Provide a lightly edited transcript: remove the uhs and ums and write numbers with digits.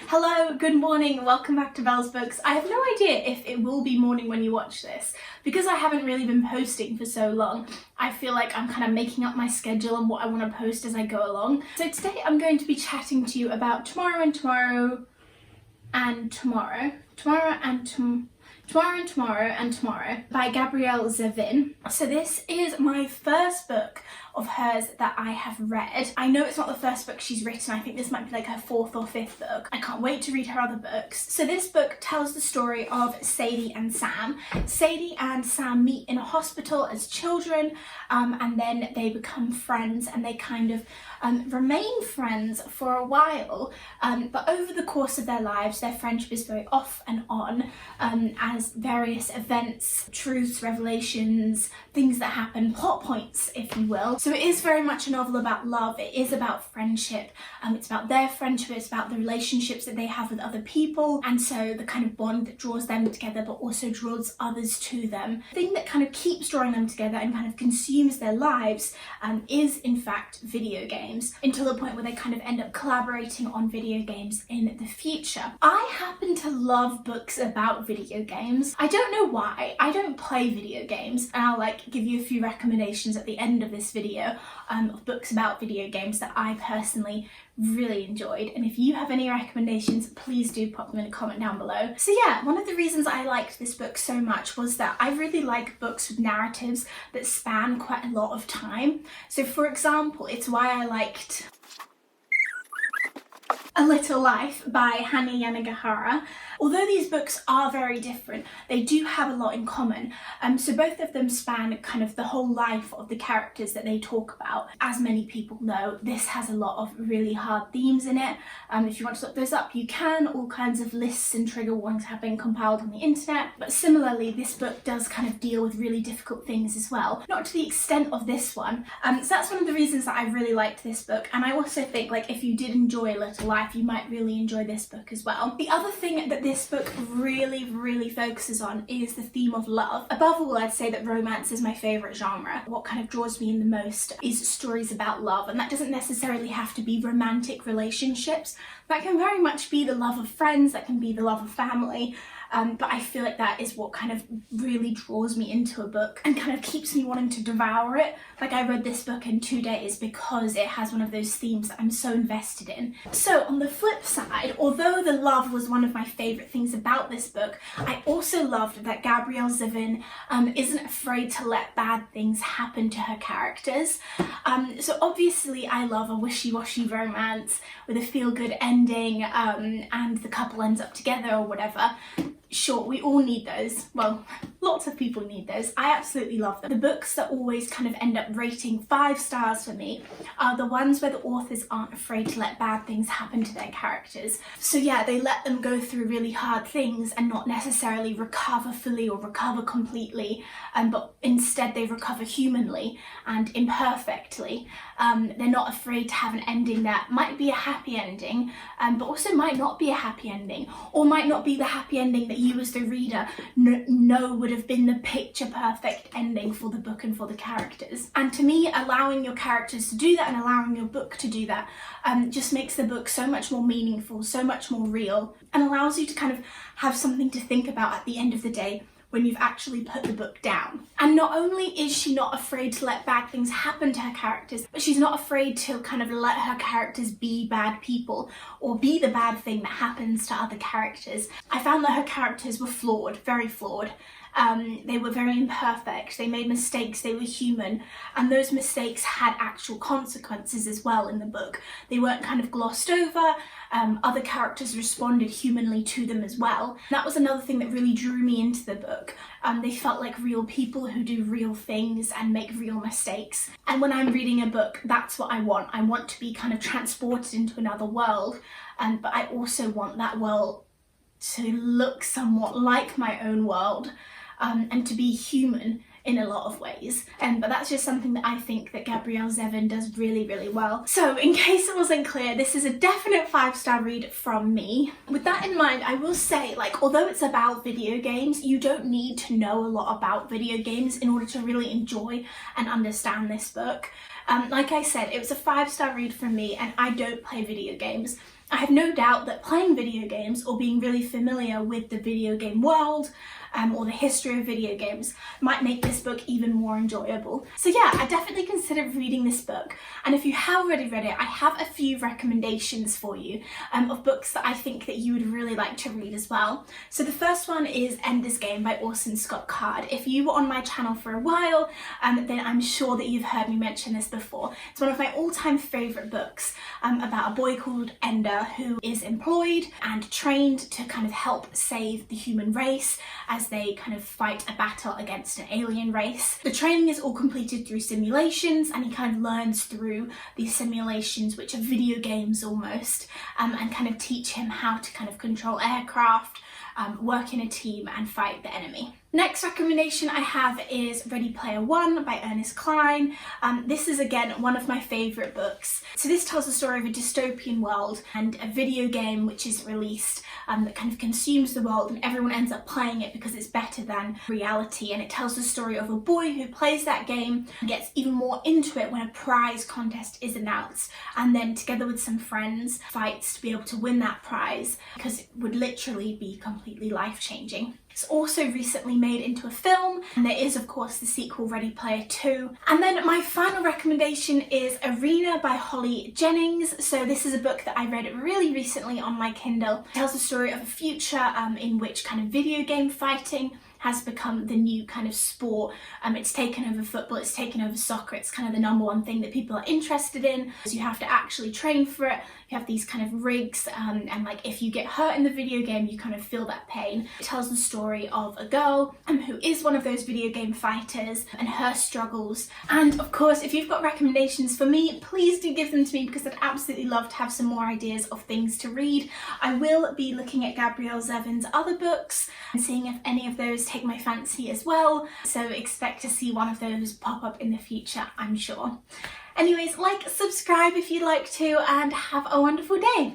Hello, good morning, welcome back to Belle's Books. I have no idea if it will be morning when you watch this. Because I haven't really been posting for so long, I feel like I'm kind of making up my schedule and what I want to post as I go along. So today I'm going to be chatting to you about Tomorrow and Tomorrow and Tomorrow. Tomorrow and Tomorrow by Gabrielle Zevin. So this is my first book of hers that I have read. I know it's not the first book she's written. I think this might be like her fourth or fifth book. I can't wait to read her other books. So this book tells the story of Sadie and Sam. Sadie and Sam meet in a hospital as children, and then they become friends, and they kind of remain friends for a while, but over the course of their lives their friendship is very off and on, as various events, truths, revelations, things that happen, plot points if you will. So it is very much a novel about love, it is about friendship, it's about their friendship, it's about the relationships that they have with other people, and so the kind of bond that draws them together but also draws others to them. The thing that kind of keeps drawing them together and kind of consumes their lives is in fact video games, until the point where they kind of end up collaborating on video games in the future. I happen to love books about video games. I don't know why. I don't play video games, and I'll give you a few recommendations at the end of this video of books about video games that I personally really enjoyed, and if you have any recommendations please do pop them in a comment down below. So yeah, one of the reasons I liked this book so much was that I really like books with narratives that span quite a lot of time. So for example, it's why I liked A Little Life by Hanya Yanagihara. Although these books are very different, they do have a lot in common. So both of them span kind of the whole life of the characters that they talk about. As many people know, this has a lot of really hard themes in it. If you want to look those up, you can. All kinds of lists and trigger warnings have been compiled on the internet. But similarly, this book does kind of deal with really difficult things as well. Not to the extent of this one. So that's one of the reasons that I really liked this book. And I also think if you did enjoy A Little Life, you might really enjoy this book as well. The other thing that this book really focuses on is the theme of love. Above all, I'd say that romance is my favourite genre. What kind of draws me in the most is stories about love, and that doesn't necessarily have to be romantic relationships. That can very much be the love of friends, that can be the love of family. But I feel like that is what kind of really draws me into a book and kind of keeps me wanting to devour it. I read this book in 2 days because it has one of those themes that I'm so invested in. So on the flip side, although the love was one of my favourite things about this book, I also loved that Gabrielle Zevin isn't afraid to let bad things happen to her characters. So obviously I love a wishy-washy romance with a feel-good ending, and the couple ends up together or whatever. Sure, we all need those. Well, lots of people need those. I absolutely love them. The books that always kind of end up rating 5 stars for me are the ones where the authors aren't afraid to let bad things happen to their characters. So yeah, they let them go through really hard things and not necessarily recover fully or recover completely, but instead they recover humanly and imperfectly. They're not afraid to have an ending that might be a happy ending, but also might not be a happy ending, or might not be the happy ending that you as the reader know would have been the picture perfect ending for the book and for the characters. And to me, allowing your characters to do that and allowing your book to do that just makes the book so much more meaningful, so much more real, and allows you to kind of have something to think about at the end of the day when you've actually put the book down. And not only is she not afraid to let bad things happen to her characters, but she's not afraid to kind of let her characters be bad people or be the bad thing that happens to other characters. I found that her characters were flawed, very flawed. They were very imperfect, they made mistakes, they were human, and those mistakes had actual consequences as well in the book. They weren't kind of glossed over, other characters responded humanly to them as well. And that was another thing that really drew me into the book. They felt like real people who do real things and make real mistakes. And when I'm reading a book, that's what I want. I want to be kind of transported into another world, but I also want that world to look somewhat like my own world. And to be human in a lot of ways. But that's just something that I think that Gabrielle Zevin does really well. So in case it wasn't clear, this is a definite 5-star read from me. With that in mind, I will say, although it's about video games, you don't need to know a lot about video games in order to really enjoy and understand this book. Like I said, it was a 5-star read from me, and I don't play video games. I have no doubt that playing video games or being really familiar with the video game world or the history of video games might make this book even more enjoyable. So yeah, I definitely consider reading this book, and if you have already read it, I have a few recommendations for you of books that I think that you would really like to read as well. So the first one is Ender's Game by Orson Scott Card. If you were on my channel for a while, then I'm sure that you've heard me mention this before. It's one of my all-time favourite books about a boy called Ender who is employed and trained to kind of help save the human race as they kind of fight a battle against an alien race. The training is all completed through simulations, and he kind of learns through these simulations, which are video games almost, and kind of teach him how to kind of control aircraft, work in a team and fight the enemy. Next recommendation I have is Ready Player One by Ernest Cline. This is again one of my favourite books. So this tells the story of a dystopian world and a video game which is released that kind of consumes the world, and everyone ends up playing it because it's better than reality, and it tells the story of a boy who plays that game and gets even more into it when a prize contest is announced, and then together with some friends fights to be able to win that prize because it would literally be completely life-changing. It's also recently made into a film, and there is of course the sequel Ready Player 2. And then my final recommendation is Arena by Holly Jennings. So this is a book that I read really recently on my Kindle. It tells the story of a future in which kind of video game fighting has become the new kind of sport. It's taken over football, it's taken over soccer, it's kind of the number one thing that people are interested in. So you have to actually train for it, you have these kind of rigs, and like if you get hurt in the video game, you kind of feel that pain. It tells the story of a girl who is one of those video game fighters and her struggles. And of course, if you've got recommendations for me, please do give them to me because I'd absolutely love to have some more ideas of things to read. I will be looking at Gabrielle Zevin's other books and seeing if any of those take my fancy as well, so expect to see one of those pop up in the future, I'm sure. Anyways, like, subscribe if you'd like to, and have a wonderful day.